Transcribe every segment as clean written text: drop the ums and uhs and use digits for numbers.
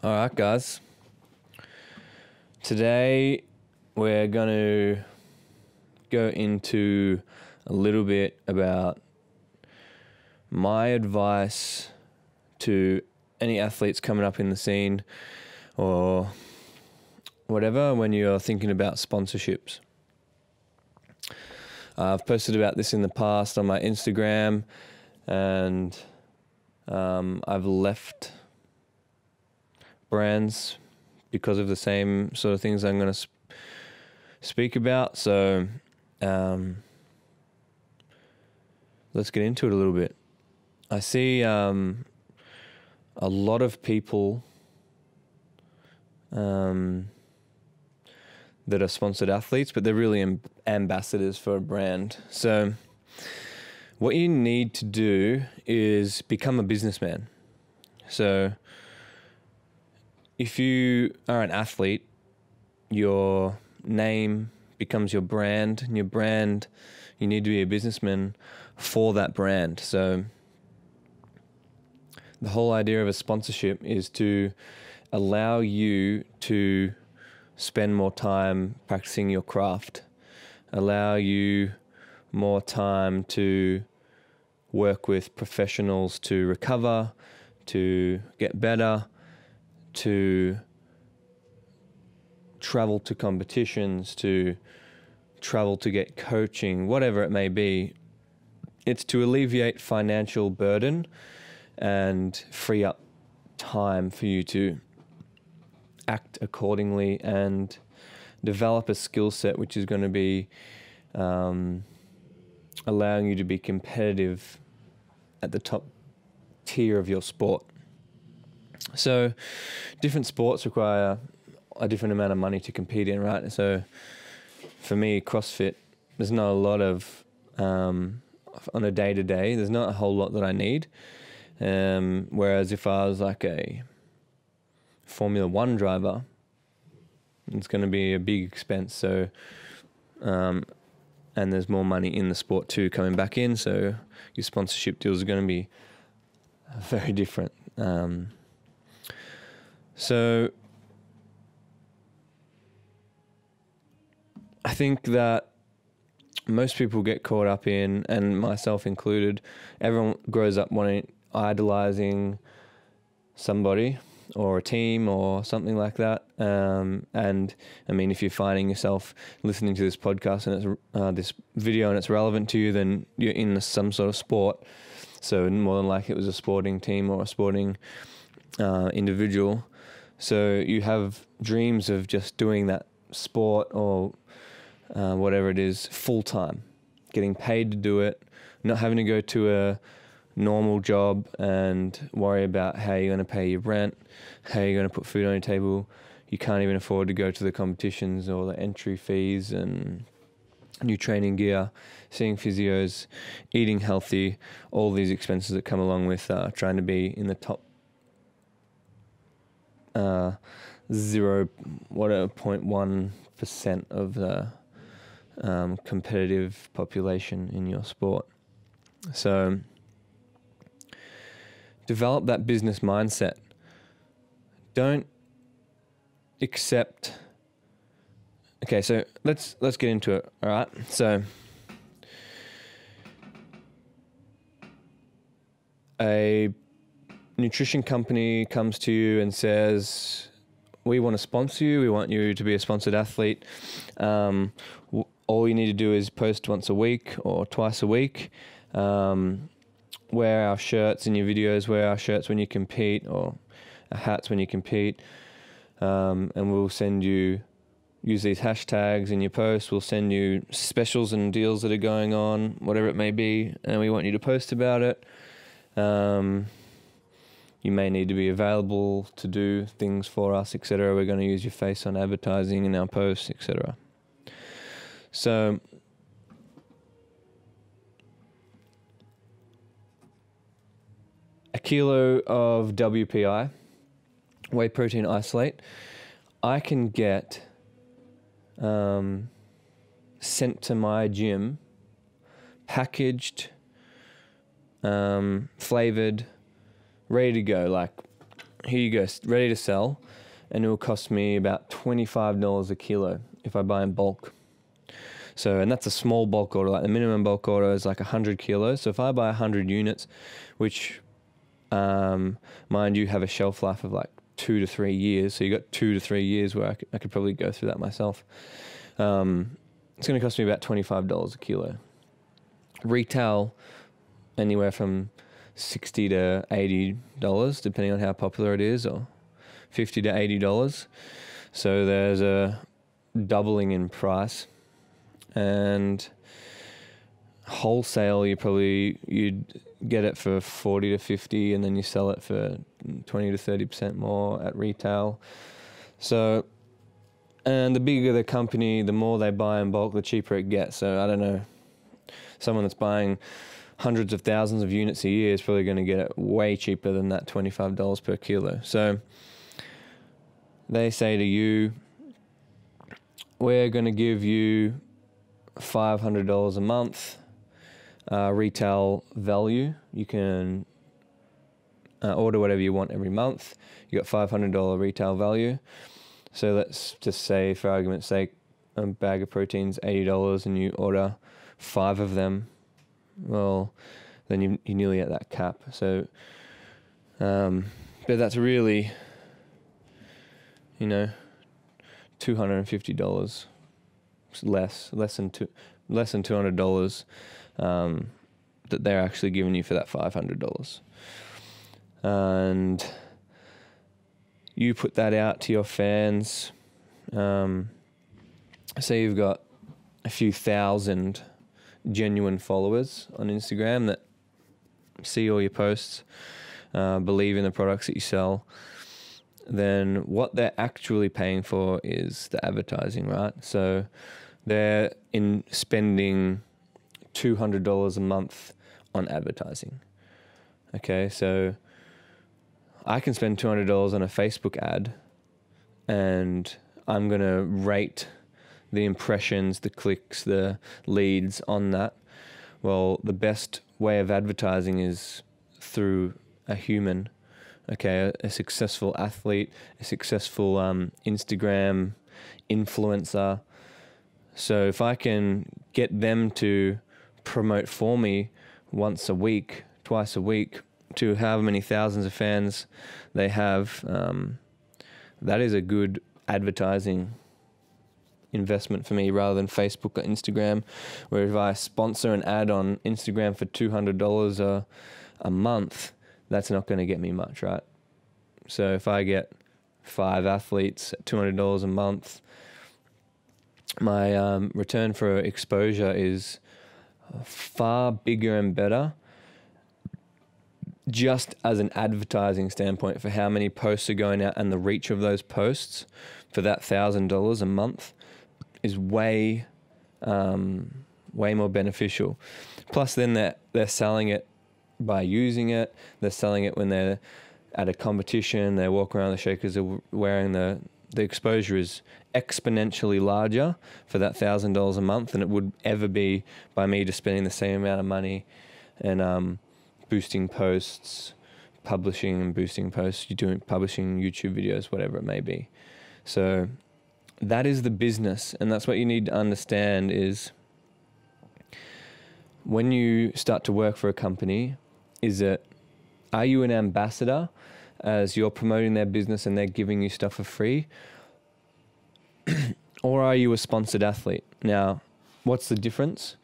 All right, guys. Today we're going to go into a little bit about my advice to any athletes coming up in the scene or whatever when you're thinking about sponsorships. I've posted about this in the past on my Instagram, and I've left brands because of the same sort of things I'm going to speak about. So let's get into it a little bit. I see a lot of people that are sponsored athletes, but they're really ambassadors for a brand. So what you need to do is become a businessman. So if you are an athlete, your name becomes your brand, and your brand, you need to be a businessman for that brand. So the whole idea of a sponsorship is to allow you to spend more time practicing your craft, allow you more time to work with professionals to recover, to get better, to travel to competitions, to travel to get coaching, whatever it may be. It's to alleviate financial burden and free up time for you to act accordingly and develop a skill set which is going to be allowing you to be competitive at the top tier of your sport. So different sports require a different amount of money to compete in, right? So for me, CrossFit, there's not a lot of, on a day-to-day, there's not a whole lot that I need. Whereas if I was like a Formula One driver, it's going to be a big expense. So, and there's more money in the sport too coming back in. So your sponsorship deals are going to be very different. So I think that most people get caught up in, and myself included, everyone grows up idolizing somebody or a team or something like that. And I mean, if you're finding yourself listening to this podcast and it's this video and it's relevant to you, then you're in some sort of sport. So more than likely it was a sporting team or a sporting individual. So you have dreams of just doing that sport or whatever it is full time, getting paid to do it, not having to go to a normal job and worry about how you're going to pay your rent, how you're going to put food on your table. You can't even afford to go to the competitions or the entry fees and new training gear, seeing physios, eating healthy, all these expenses that come along with trying to be in the top 0.1% of the competitive population in your sport. So develop that business mindset. Don't accept. Okay, so let's get into it. All right. So a nutrition company comes to you and says, we want to sponsor you. We want you to be a sponsored athlete. All you need to do is post once a week or twice a week. Wear our shirts in your videos, wear our shirts when you compete or our hats when you compete. And we'll send you, use these hashtags in your posts. We'll send you specials and deals that are going on, whatever it may be. And we want you to post about it. You may need to be available to do things for us, etc. We're going to use your face on advertising in our posts, etc. So a kilo of WPI, whey protein isolate, I can get sent to my gym, packaged, flavored, ready to go, like here you go, ready to sell, and it will cost me about $25 a kilo if I buy in bulk. So, and that's a small bulk order. Like the minimum bulk order is like 100 kilos. So if I buy 100 units, which, mind you, have a shelf life of like 2 to 3 years. So you got 2 to 3 years where I could probably go through that myself. It's going to cost me about $25 a kilo. Retail anywhere from $60 to $80, depending on how popular it is, or $50 to $80. So there's a doubling in price. And wholesale, you'd get it for 40 to 50, and then you sell it for 20 to 30% more at retail. So, and the bigger the company, the more they buy in bulk, the cheaper it gets. So I don't know, someone that's buying hundreds of thousands of units a year is probably going to get it way cheaper than that $25 per kilo. So they say to you, we're going to give you $500 a month retail value. You can order whatever you want every month. You got $500 retail value. So let's just say, for argument's sake, a bag of protein's $80 and you order 5 of them. Well, then you're nearly at that cap. So, but that's really, $250 less than $200 that they're actually giving you for that $500. And you put that out to your fans. Say you've got a few thousand genuine followers on Instagram that see all your posts, believe in the products that you sell, then what they're actually paying for is the advertising, right? So they're spending $200 a month on advertising. Okay, so I can spend $200 on a Facebook ad, and I'm going to rate the impressions, the clicks, the leads on that. Well, the best way of advertising is through a human, okay, a successful athlete, a successful Instagram influencer. So if I can get them to promote for me once a week, twice a week, to however many thousands of fans they have, that is a good advertising investment for me, rather than Facebook or Instagram, where if I sponsor an ad on Instagram for $200 a month, that's not going to get me much, right? So if I get 5 athletes at $200 a month, my return for exposure is far bigger and better, just as an advertising standpoint, for how many posts are going out and the reach of those posts for that $1,000 a month is way more beneficial. Plus, then they're selling it by using it. They're selling it when they're at a competition. They walk around the shakers, they're wearing the exposure is exponentially larger for that $1,000 a month than it would ever be by me just spending the same amount of money and boosting posts, publishing and boosting posts. You're doing publishing YouTube videos, whatever it may be. So that is the business, and that's what you need to understand is when you start to work for a company, are you an ambassador as you're promoting their business and they're giving you stuff for free? Or are you a sponsored athlete? Now, what's the difference?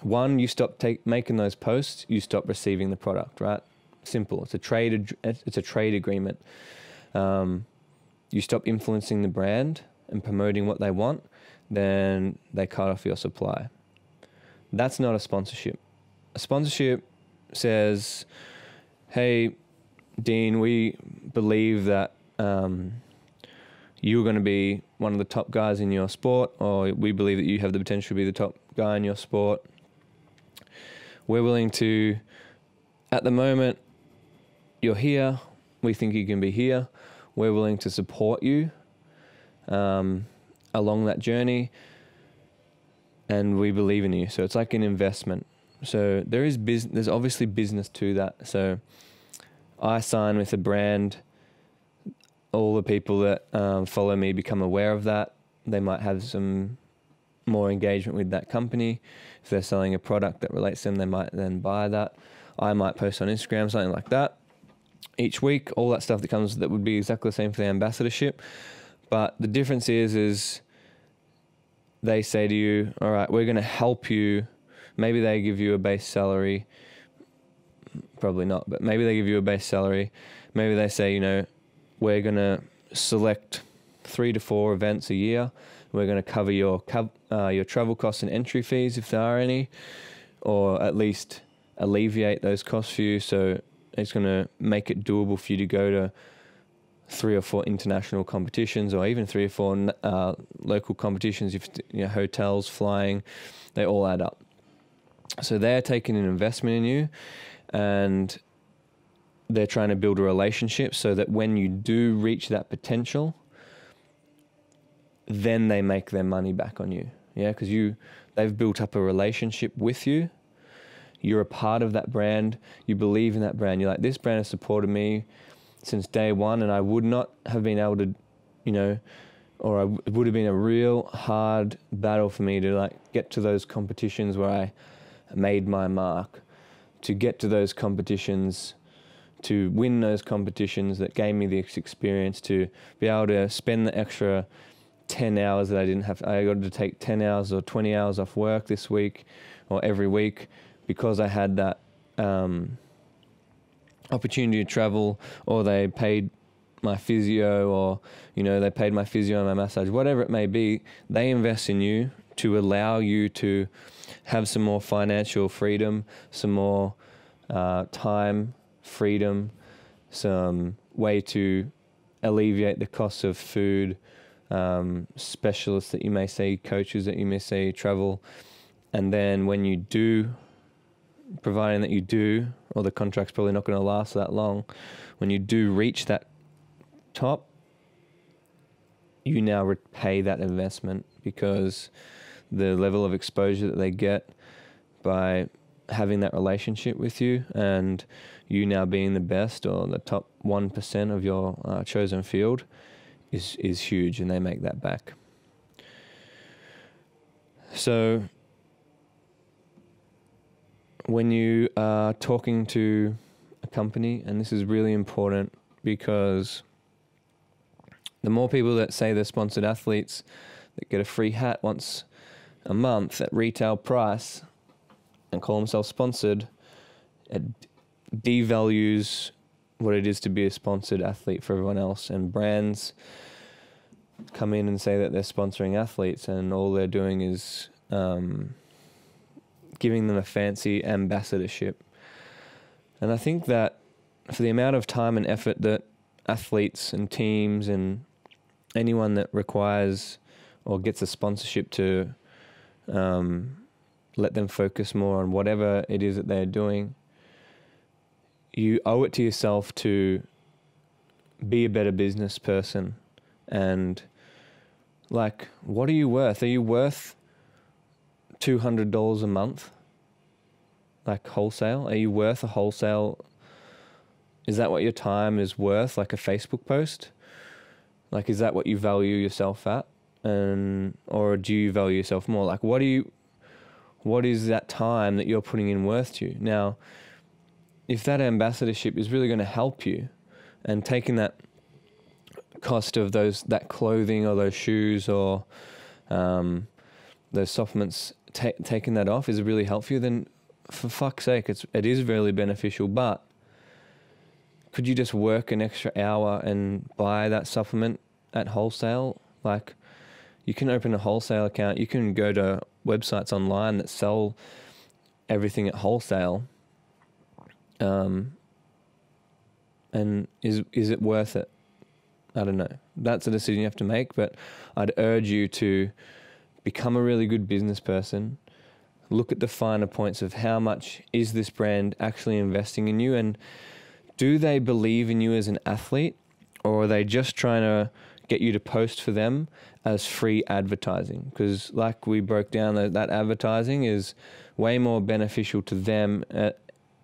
One, you stop making those posts, you stop receiving the product, right? Simple. It's a trade agreement. You stop influencing the brand and promoting what they want, then they cut off your supply. That's not a sponsorship. A sponsorship says, hey, Dean, we believe that you're going to be one of the top guys in your sport, or we believe that you have the potential to be the top guy in your sport. We're willing to, at the moment, you're here, we think you can be here. We're willing to support you along that journey, and we believe in you. So it's like an investment. So there's obviously business to that. So I sign with a brand all the people that follow me become aware of that. They might have some more engagement with that company. If they're selling a product that relates to them, they might then buy that. I might post on Instagram, something like that. Each week, all that stuff that comes, that would be exactly the same for the ambassadorship. But the difference is they say to you, all right, we're going to help you. Maybe they give you a base salary. Probably not, but maybe they give you a base salary. Maybe they say, you know, we're going to select 3 to 4 events a year. We're going to cover your travel costs and entry fees, if there are any, or at least alleviate those costs for you. So it's going to make it doable for you to go to 3 or 4 international competitions, or even 3 or 4 local competitions. If hotels, flying, they all add up. So they're taking an investment in you, and they're trying to build a relationship so that when you do reach that potential, then they make their money back on you. Yeah, because they've built up a relationship with you. You're a part of that brand. You believe in that brand. You're like, this brand has supported me since day one, and I would not have been able to, or it would have been a real hard battle for me to get to those competitions where I made my mark, to get to those competitions, to win those competitions that gave me the experience, to be able to spend the extra 10 hours that I didn't have. I got to take 10 hours or 20 hours off work this week or every week because I had that opportunity to travel, or they paid my physio, or they paid my physio and my massage, whatever it may be. They invest in you to allow you to have some more financial freedom, some more time freedom, some way to alleviate the cost of food, specialists that you may see, coaches that you may see, travel. And then when you do, providing that you do, or the contract's probably not going to last that long, when you do reach that top, you now repay that investment, because the level of exposure that they get by having that relationship with you, and you now being the best or the top 1% of your chosen field, is huge, and they make that back. So when you are talking to a company, and this is really important, because the more people that say they're sponsored athletes that get a free hat once a month at retail price and call themselves sponsored, it devalues what it is to be a sponsored athlete for everyone else. And brands come in and say that they're sponsoring athletes, and all they're doing is giving them a fancy ambassadorship. And I think that for the amount of time and effort that athletes and teams and anyone that requires or gets a sponsorship to let them focus more on whatever it is that they're doing, you owe it to yourself to be a better business person. And what are you worth? Are you worth $200 a month? Wholesale? Are you worth a wholesale? Is that what your time is worth? Like a Facebook post? Is that what you value yourself at? Or do you value yourself more? What is that time that you're putting in worth to you? Now, if that ambassadorship is really going to help you, and taking that cost of that clothing or those shoes or those supplements, taking that off is really helpful, then for fuck's sake, it is really beneficial. But could you just work an extra hour and buy that supplement at wholesale? You can open a wholesale account. You can go to websites online that sell everything at wholesale. And is it worth it? I don't know. That's a decision you have to make, but I'd urge you to become a really good business person. Look at the finer points of how much is this brand actually investing in you, and do they believe in you as an athlete, or are they just trying to get you to post for them as free advertising? Because we broke down, that advertising is way more beneficial to them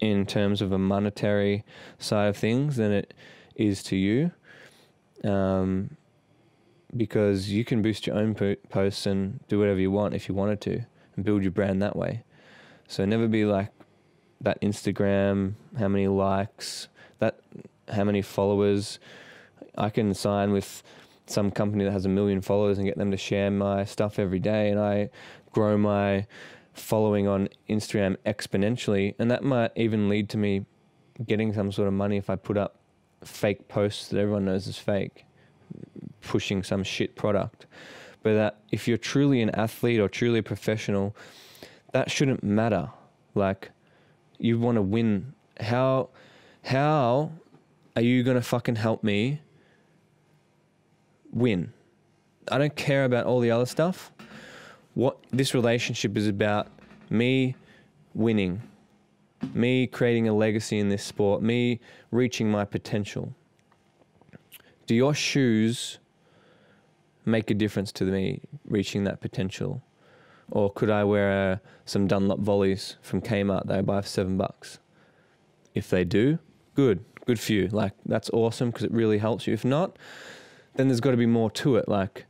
in terms of a monetary side of things than it is to you. because you can boost your own posts and do whatever you want if you wanted to and build your brand that way. So never be like that Instagram, how many likes, that how many followers. I can sign with some company that has 1 million followers and get them to share my stuff every day, and I grow my following on Instagram exponentially, and that might even lead to me getting some sort of money if I put up fake posts that everyone knows is fake, pushing some shit product. But that if you're truly an athlete or truly a professional, that shouldn't matter. Like, you want to win. How are you going to fucking help me win? I don't care about all the other stuff. What this relationship is about, me winning, me creating a legacy in this sport, me reaching my potential. Do your shoes make a difference to me reaching that potential? Or could I wear some Dunlop volleys from Kmart that I buy for $7? If they do, good for you. Like, that's awesome because it really helps you. If not, then there's got to be more to it. Like,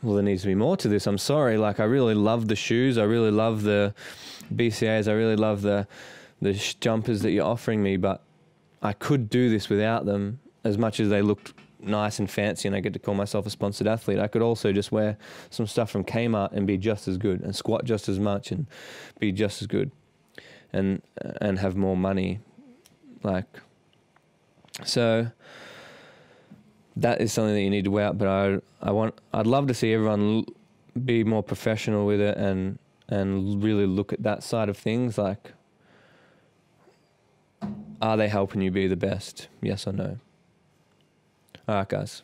well, there needs to be more to this. I'm sorry. Like, I really love the shoes. I really love the BCAs. I really love the jumpers that you're offering me, but I could do this without them. As much as they looked nice and fancy and I get to call myself a sponsored athlete, I could also just wear some stuff from Kmart and be just as good and squat just as much and be just as good and have more money. Like, so that is something that you need to weigh out, but I'd love to see everyone be more professional with it and really look at that side of things. Like, are they helping you be the best? Yes or no? All right, guys.